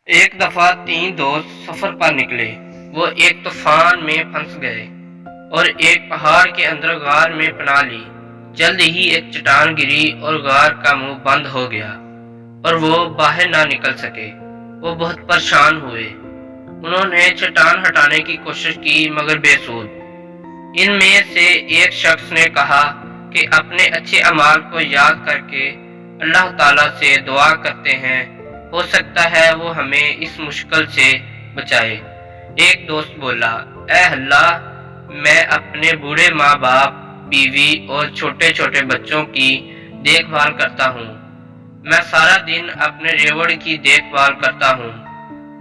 ایک دفعہ 3 دوست سفر پر نکلے۔ وہ ایک طوفان میں پھنس گئے اور ایک پہاڑ کے اندر غار میں پناہ لی۔ جلد ہی ایک چٹان گری اور غار کا منہ بند ہو گیا اور وہ باہر نہ نکل سکے۔ وہ بہت پریشان ہوئے۔ انہوں نے چٹان ہٹانے کی کوشش کی مگر بے سود۔ ان میں سے ایک شخص نے کہا کہ اپنے اچھے اعمال کو یاد کر کے اللہ تعالیٰ سے دعا کرتے ہیں، ہو سکتا ہے وہ ہمیں اس مشکل سے بچائے۔ ایک دوست بولا، اے اللہ، میں اپنے بوڑھے ماں باپ، بیوی اور چھوٹے چھوٹے بچوں کی دیکھ بھال کرتا ہوں۔ میں سارا دن اپنے ریوڑ کی دیکھ بھال کرتا ہوں۔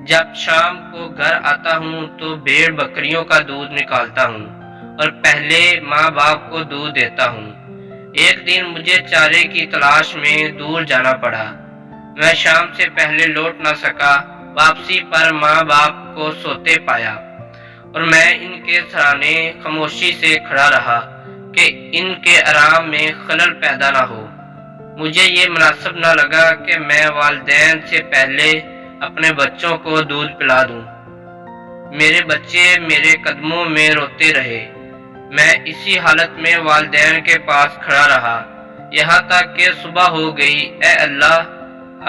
جب شام کو گھر آتا ہوں تو بھیڑ بکریوں کا دودھ نکالتا ہوں اور پہلے ماں باپ کو دودھ دیتا ہوں۔ ایک دن مجھے چارے کی تلاش میں دور جانا پڑا۔ میں شام سے پہلے لوٹ نہ سکا۔ واپسی پر ماں باپ کو سوتے پایا اور میں ان کے سرانے خاموشی سے کھڑا رہا کہ ان کے آرام میں خلل پیدا نہ ہو۔ مجھے یہ مناسب نہ لگا کہ میں والدین سے پہلے اپنے بچوں کو دودھ پلا دوں۔ میرے بچے میرے قدموں میں روتے رہے۔ میں اسی حالت میں والدین کے پاس کھڑا رہا یہاں تک کہ صبح ہو گئی۔ اے اللہ،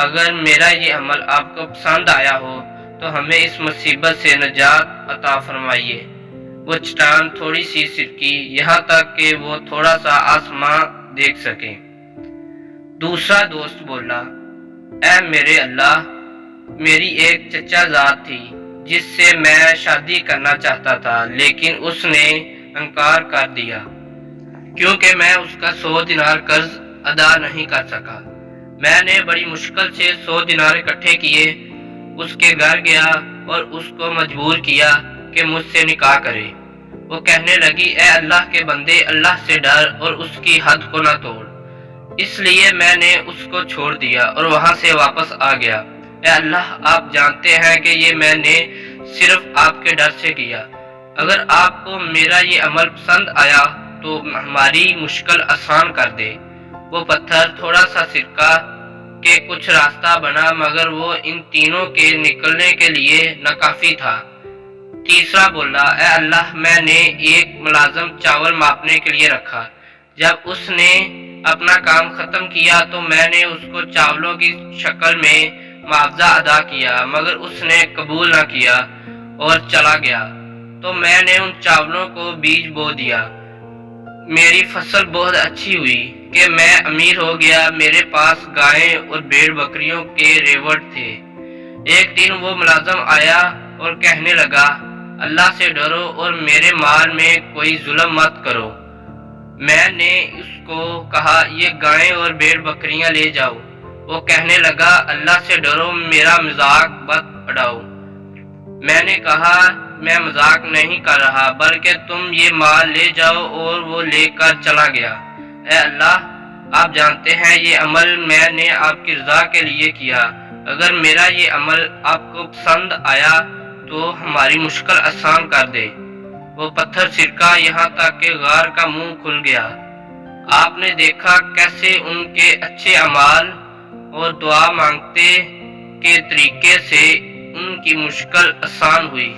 اگر میرا یہ عمل آپ کو پسند آیا ہو تو ہمیں اس مصیبت سے نجات عطا فرمائیے۔ وہ چٹان تھوڑی سی سرکی یہاں تک کہ وہ تھوڑا سا آسمان دیکھ سکے۔ دوسرا دوست بولا، اے میرے اللہ، میری ایک چچا زاد تھی جس سے میں شادی کرنا چاہتا تھا، لیکن اس نے انکار کر دیا کیونکہ میں اس کا 100 دینار قرض ادا نہیں کر سکا۔ میں نے بڑی مشکل سے 100 دینار اکٹھے کیے، اس کے گھر گیا اور اس کو مجبور کیا کہ مجھ سے نکاح کرے۔ وہ کہنے لگی، اے اللہ کے بندے، اللہ سے ڈر اور اس کی حد کو نہ توڑ۔ اس لیے میں نے اس کو چھوڑ دیا اور وہاں سے واپس آ گیا۔ اے اللہ، آپ جانتے ہیں کہ یہ میں نے صرف آپ کے ڈر سے کیا۔ اگر آپ کو میرا یہ عمل پسند آیا تو ہماری مشکل آسان کر دے۔ وہ پتھر تھوڑا سا سرکہ کہ کچھ راستہ بنا مگر وہ ان تینوں کے نکلنے کے لیے ناکافی تھا۔ تیسرا بولا، اے اللہ، میں نے ایک ملازم چاول ماپنے کے لیے رکھا۔ جب اس نے اپنا کام ختم کیا تو میں نے اس کو چاولوں کی شکل میں معاوضہ ادا کیا مگر اس نے قبول نہ کیا اور چلا گیا۔ تو میں نے ان چاولوں کو بیج بو دیا۔ میری فصل بہت اچھی ہوئی کہ میں امیر ہو گیا۔ میرے پاس گائیں اور بھیڑ بکریوں کے ریوڑ تھے۔ ایک دن وہ ملازم آیا اور کہنے لگا، اللہ سے ڈرو اور میرے مال میں کوئی ظلم مت کرو۔ میں نے اس کو کہا، یہ گائیں اور بھیڑ بکریاں لے جاؤ۔ وہ کہنے لگا، اللہ سے ڈرو، میرا مذاق مت اڑاؤ۔ میں نے کہا، میں مذاق نہیں کر رہا بلکہ تم یہ مال لے جاؤ، اور وہ لے کر چلا گیا۔ اے اللہ، آپ جانتے ہیں یہ عمل میں نے آپ کی رضا کے لیے کیا۔ اگر میرا یہ عمل آپ کو پسند آیا تو ہماری مشکل آسان کر دے۔ وہ پتھر سرکا یہاں تک کہ غار کا منہ کھل گیا۔ آپ نے دیکھا کیسے ان کے اچھے اعمال اور دعا مانگتے کے طریقے سے ان کی مشکل آسان ہوئی۔